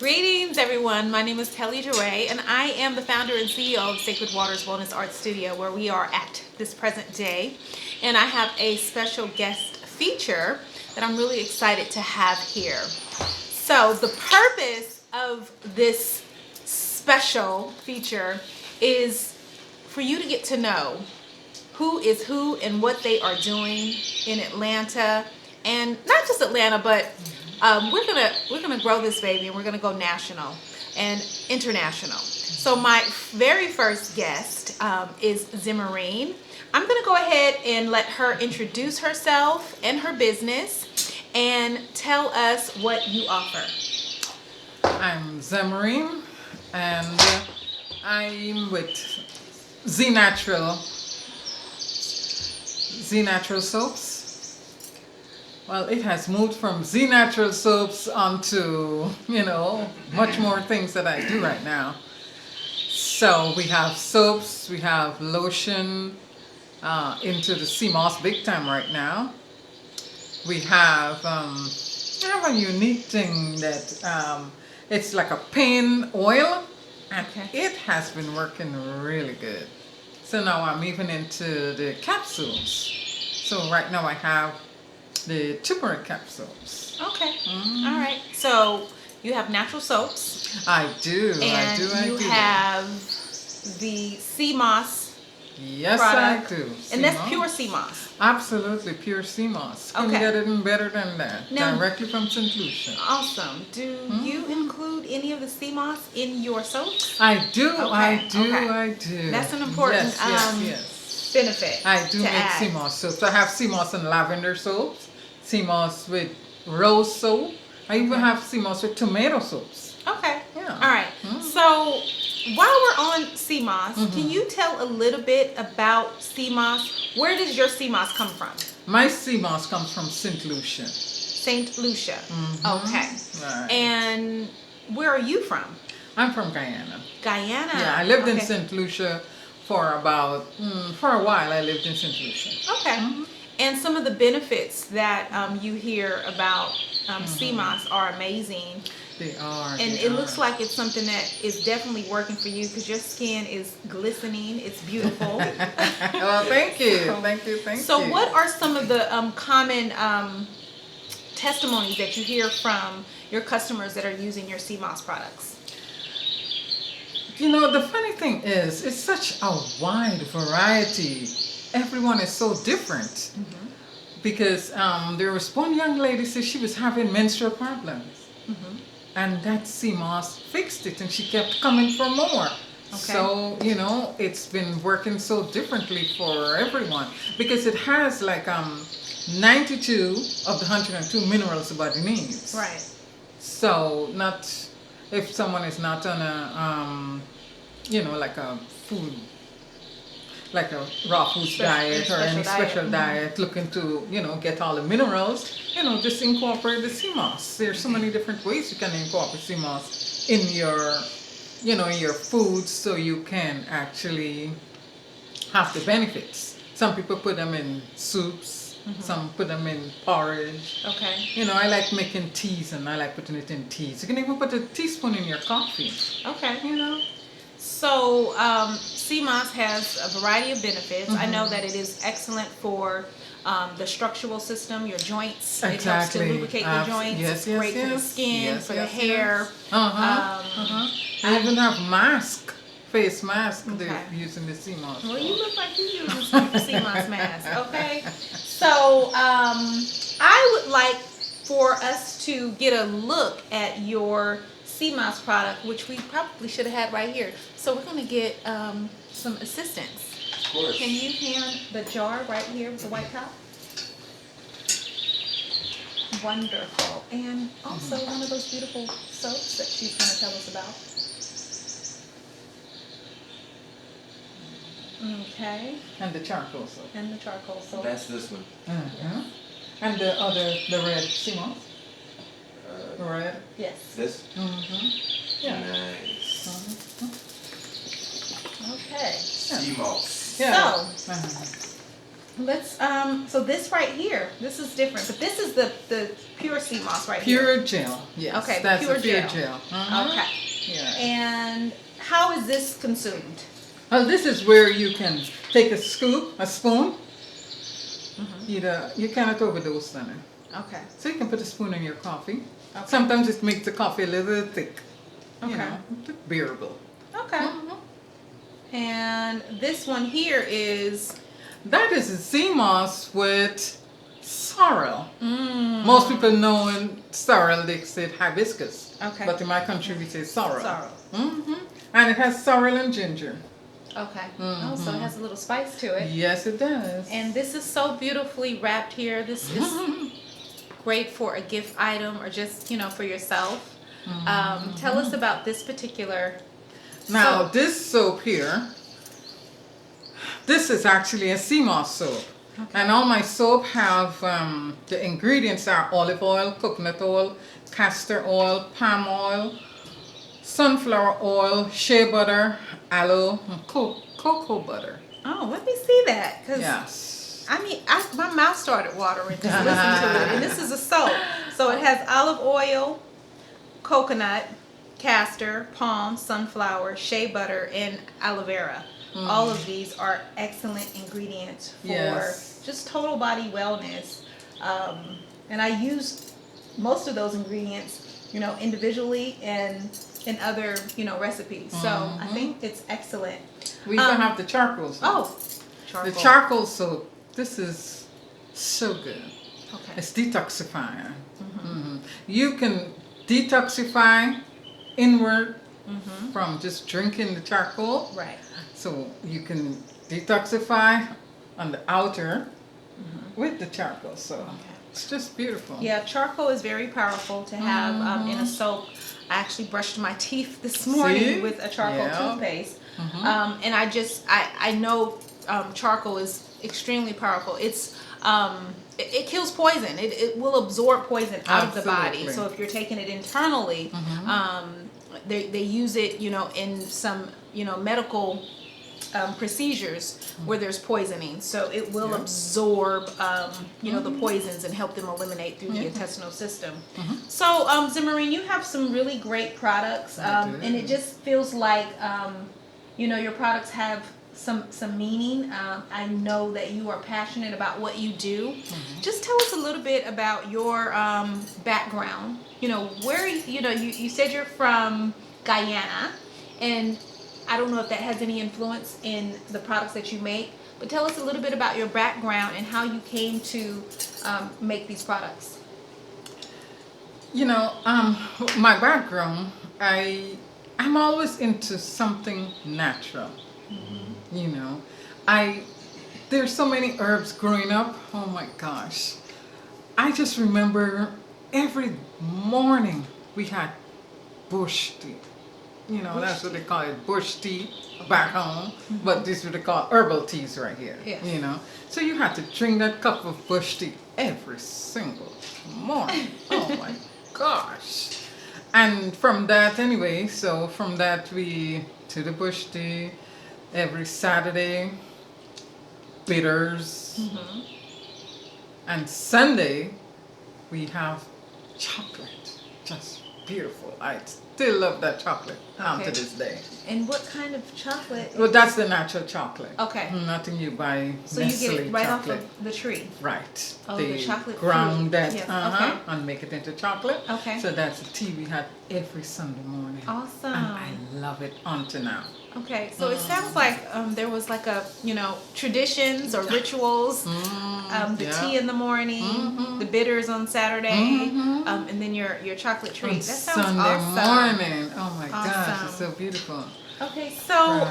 Greetings, everyone. My name is Kelly DeRay, and I am the founder and CEO of Sacred Waters Wellness Art Studio, where we are at this present day. And I have a special guest feature that I'm really excited to have here. So the purpose of this special feature is for you to get to know who is who and what they are doing in Atlanta, and not just Atlanta, but we're gonna grow this baby and we're gonna go national and international. So my very first guest is Zemerene. I'm gonna go ahead and let her introduce herself and her business and tell us what you offer. I'm Zemerene, and I'm with Z Natural soaps. Well, it has moved from Z Natural soaps onto, much more things that I do right now. So we have soaps, we have lotion, into the sea moss big time right now. We have a unique thing that it's like a pain oil, and it has been working really good. So now I'm even into the capsules. So right now I have the Tumeric capsules. Okay. All right. So you have natural soaps. I do. And you have the sea moss. Yes, product. I do. And that's pure sea moss. Absolutely pure sea moss. Couldn't get it better than that. Now, directly from St. Lucia. Awesome. Do you include any of the sea moss in your soaps? I do. Okay. I do. That's an important benefit. I do make sea moss soaps. I have sea moss and lavender soaps, sea moss with rose soap. I even have sea moss with tomato soaps. Okay. Yeah. All right. So while we're on sea moss, can you tell a little bit about sea moss? Where does your sea moss come from? My sea moss comes from St. Lucia. St. Lucia. Okay. Right. And where are you from? I'm from Guyana. Guyana. Yeah, I lived in St. Lucia for about, for a while I lived in St. Lucia. Okay. And some of the benefits that you hear about sea moss are amazing. They are. And it looks like it's something that is definitely working for you because your skin is glistening. It's beautiful. Well, thank you. Thank you. So what are some of the common testimonies that you hear from your customers that are using your sea moss products? The funny thing is, it's such a wide variety. Everyone is so different. Because there was one young lady said she was having menstrual problems. And that sea moss fixed it, and she kept coming for more. So, it's been working so differently for everyone. Because it has like 92 of the 102 minerals the body needs. Right. So, if someone is not on a, like a food, like a raw foods diet or any special diet, looking to, get all the minerals, just incorporate the sea moss. There's so many different ways you can incorporate sea moss in your, in your foods so you can actually have the benefits. Some people put them in soups, some put them in porridge. Okay. I like making teas and I like putting it in teas. You can even put a teaspoon in your coffee. Okay. So, sea moss has a variety of benefits. I know that it is excellent for the structural system, your joints. Exactly. It helps to lubricate your joints. Yes, It's great for the skin, for the hair. I even have face mask they're using the sea moss. Well, you look like you use some sea moss mask, okay? So, I would like for us to get a look at your sea moss product, which we probably should have had right here. So we're going to get some assistance. Of course. Can you hand the jar right here with the white top? Wonderful. And also one of those beautiful soaps that she's going to tell us about. Okay. And the charcoal soap. And the charcoal soap. That's this one. And the red sea moss. Red. Yes. This? Yeah. Nice. Okay. Sea moss. So, Let's so this right here, this is different, but this is the pure sea moss right here. Pure gel. Yes. Okay, That's pure a pure gel. gel. Okay. Yeah. And how is this consumed? Well, this is where you can take a scoop, a spoon. You cannot overdose on it. Okay. So you can put a spoon in your coffee. Okay. Sometimes it makes the coffee a little thick. Okay. You know, bearable. Okay. And this one here is That is a sea moss with sorrel. Most people know in sorrel they say hibiscus. Okay. But in my country we say sorrel. sorrel. And it has sorrel and ginger. Okay. Oh, so it has a little spice to it. Yes, it does. And this is so beautifully wrapped here. This is great for a gift item or just, for yourself. Tell us about this particular Now, soap. this soap here, this is actually a sea moss soap. Okay. And all my soap have, the ingredients are olive oil, coconut oil, castor oil, palm oil, sunflower oil, shea butter, aloe, and cocoa butter. Oh, let me see that. 'Cause Yes. I mean, my mouth started watering just listening to it. And this is a soap. So it has olive oil, coconut, castor, palm, sunflower, shea butter, and aloe vera. All of these are excellent ingredients for Yes. just total body wellness. And I use most of those ingredients, individually and in other, recipes. So I think it's excellent. We even have the charcoal soap. Oh, charcoal. The charcoal soap, this is so good. Okay. It's detoxifying. You can detoxify inward from just drinking the charcoal. Right. So you can detoxify on the outer with the charcoal. So it's just beautiful. Yeah, charcoal is very powerful to have in a soap. I actually brushed my teeth this morning See? with a charcoal Yeah. toothpaste. And I know charcoal is extremely powerful. It's it kills poison. It will absorb poison out of the body. Absolutely. So if you're taking it internally, they use it, in some, medical procedures where there's poisoning. So it will absorb, the poisons and help them eliminate through the intestinal system. So, Zemerene, you have some really great products, and it just feels like, your products have some meaning. I know that you are passionate about what you do. Just tell us a little bit about your background. Where you said you're from Guyana, and I don't know if that has any influence in the products that you make, but tell us a little bit about your background and how you came to make these products. My background, I'm always into something natural. There's so many herbs growing up. Oh my gosh. I just remember every morning we had bush tea. That's what they call it, bush tea back home. But this is what they call herbal teas right here. Yes. So you had to drink that cup of bush tea every single morning. Oh my gosh. And from that we to the bush tea every Saturday, bitters. And Sunday we have chocolate. Just beautiful. I still love that chocolate to this day. And what kind of chocolate? Well, that's the natural chocolate. Okay. Nothing you buy. So you get it right chocolate. off of the tree. Right. Oh, they the chocolate ground fruit. that Yes. Okay. and make it into chocolate. Okay. So that's the tea we had every Sunday morning. Awesome. And I love it until now. Okay, so it sounds like there was like a, traditions or rituals. The tea in the morning, the bitters on Saturday, and then your chocolate treat. On That sounds Sunday awesome. morning. Oh my gosh, Awesome. it's so beautiful. Okay, so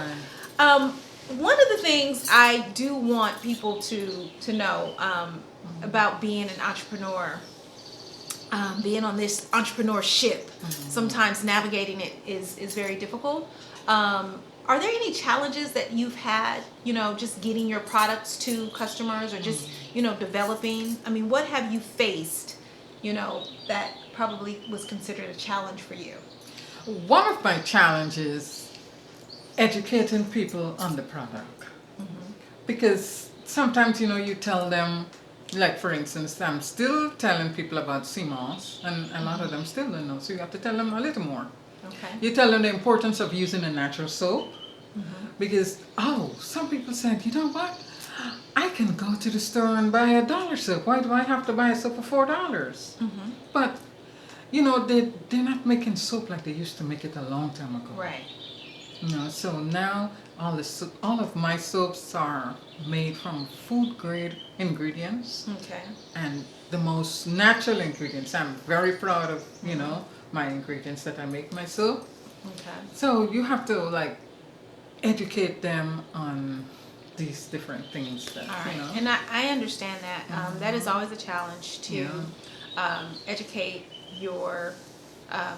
one of the things I do want people to know about being an entrepreneur, being on this entrepreneurship, sometimes navigating it is very difficult. Are there any challenges that you've had, just getting your products to customers or just, developing? I mean, what have you faced, that probably was considered a challenge for you? One of my challenges educating people on the product, because sometimes, you know, you tell them, like for instance, I'm still telling people about sea moss, and a lot of them still don't know, so you have to tell them a little more. Okay. You tell them the importance of using a natural soap, because, some people said, you know what? I can go to the store and buy $1 soap. Why do I have to buy a soap for $4? But, you know, they're not making soap like they used to make it a long time ago. Right. You know, so now all of my soaps are made from food grade ingredients Okay. and the most natural ingredients. I'm very proud of, you know, my ingredients that I make my soap. Okay. So you have to like educate them on these different things that, All right. you know. And I understand that. That is always a challenge to educate your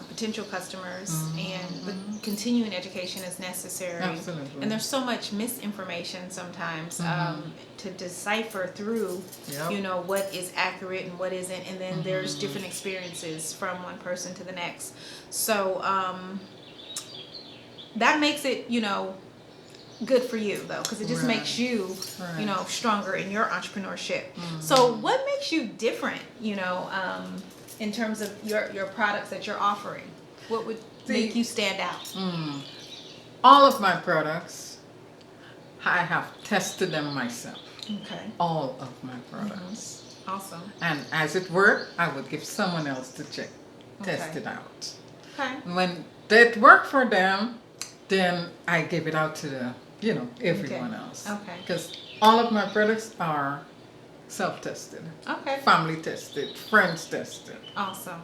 potential customers, and the continuing education is necessary. Absolutely. And there's so much misinformation sometimes to decipher through, Yep. you know, what is accurate and what isn't. And then there's different experiences from one person to the next. So that makes it, you know, good for you though, because it just Right. makes you, Right. you know, stronger in your entrepreneurship. So what makes you different, you know, in terms of your products that you're offering? What would make you stand out? All of my products, I have tested them myself. Okay. All of my products. Awesome. And as it were, I would give someone else to test Okay. it out. Okay. When that worked for them, then I give it out to the, you know, everyone else. Okay. Because all of my products are self-tested, Okay. family tested, friends tested. Awesome.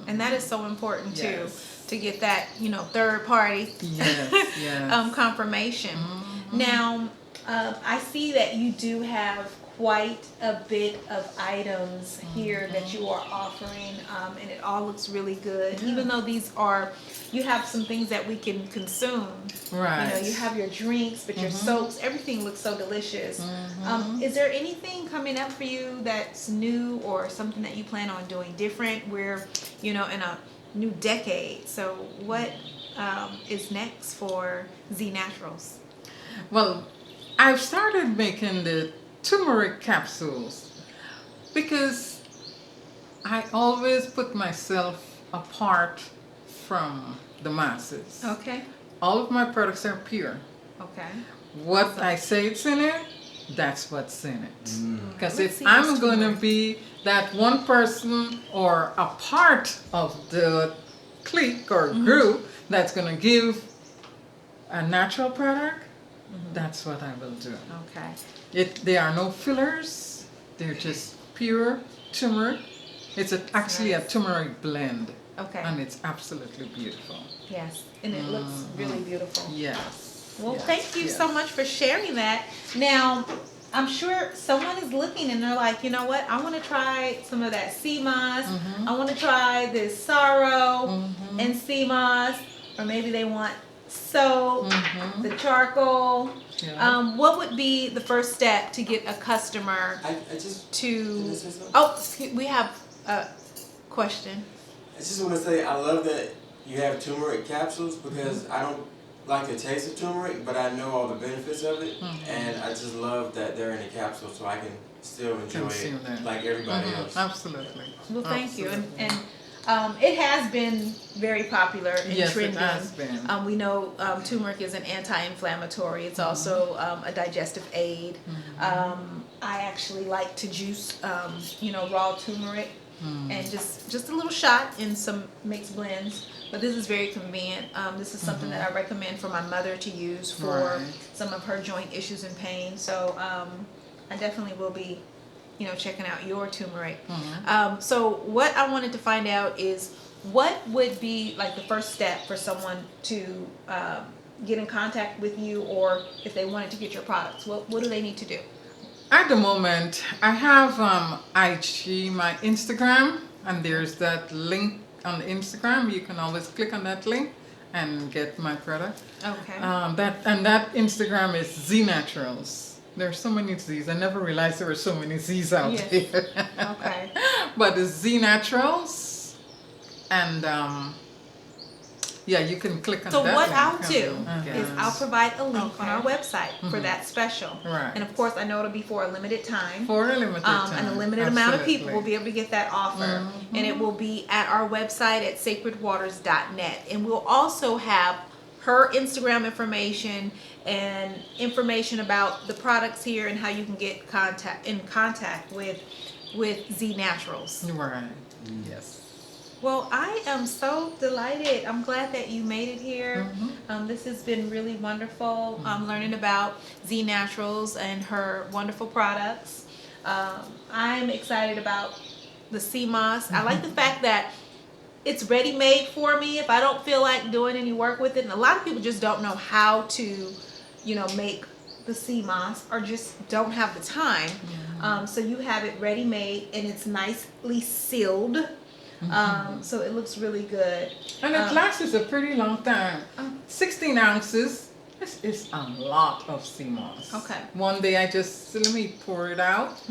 And that is so important too, Yes. to get that, you know, third party Yes, yes. confirmation. Now, I see that you do have quite a bit of items here that you are offering, and it all looks really good. Even though these are, you have some things that we can consume. Right. You know, you have your drinks, but your soaps, everything looks so delicious. Is there anything coming up for you that's new, or something that you plan on doing different? We're, you know, in a new decade. So what is next for Z Naturals? Well, I've started making the turmeric capsules because I always put myself apart from the masses. Okay. All of my products are pure. Okay. What I say it's in it, that's what's in it. Because Let's if see I'm this going to turmeric. be that one person or a part of the clique or group that's going to give a natural product, that's what I will do. Okay. There are no fillers. They're just pure turmeric. It's actually a turmeric blend, Okay. and it's absolutely beautiful. Yes. And it looks really beautiful. Yes. Well, yes, thank you yes. so much for sharing that. Now, I'm sure someone is looking and they're like, you know what? I want to try some of that sea moss. I want to try this sorrow and sea moss, or maybe they want soap, the charcoal. Yeah. What would be the first step to get a customer I just to? Can I say something? Oh, excuse, we have a question. I just want to say I love that you have turmeric capsules because I don't like the taste of turmeric, but I know all the benefits of it, and I just love that they're in a capsule so I can still enjoy Consume it that. like everybody else. Absolutely. Well, thank you. Absolutely. And it has been very popular and Yes, it trending. has been. We know turmeric is an anti-inflammatory. It's also a digestive aid. I actually like to juice, you know, raw turmeric and just a little shot in some mixed blends. But this is very convenient. This is something that I recommend for my mother to use for Right. some of her joint issues and pain. So I definitely will be, you know, checking out your turmeric. So what I wanted to find out is what would be like the first step for someone to get in contact with you, or if they wanted to get your products, what do they need to do? At the moment, I have IG, my Instagram, and there's that link on the Instagram. You can always click on that link and get my product. Okay. That Instagram is Z Naturals. There's so many Z's. I never realized there were so many Z's out Yes. there. Okay. But it's Z Naturals, and Yeah, you can click on So that what link. I'll do Okay. is I'll provide a link on Okay. our website for that special. Right. And of course, I know it'll be for a limited time. For a limited time. And a limited amount of people Absolutely. will be able to get that offer. And it will be at our website at sacredwaters.net. And we'll also have her Instagram information and information about the products here and how you can get in contact with Z Naturals. Right. Yes. Well, I am so delighted. I'm glad that you made it here. This has been really wonderful. Learning about Z Naturals and her wonderful products. I'm excited about the sea moss. I like the fact that it's ready made for me if I don't feel like doing any work with it. And a lot of people just don't know how to, make the sea moss or just don't have the time. So you have it ready made and it's nicely sealed. So it looks really good. And it lasts a pretty long time. 16 ounces. This is a lot of sea moss. Okay. One day let me pour it out.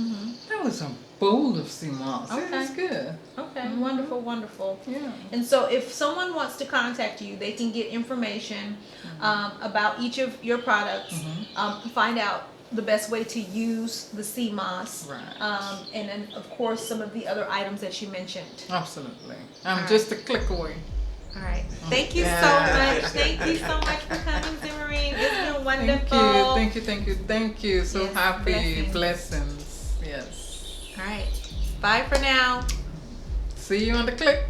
That was a bowl of sea moss. It Okay. was good. Okay, wonderful, wonderful. Yeah. And so if someone wants to contact you, they can get information about each of your products, find out the best way to use the sea moss, Right. and then of course some of the other items that you mentioned. Absolutely. I'm All just a click away. All right. Thank you so Yeah. much. Thank you so much for coming, Zemerene. It's been wonderful. Thank you. So Yes, happy. blessings. Yes. All right. Bye for now. See you on the click.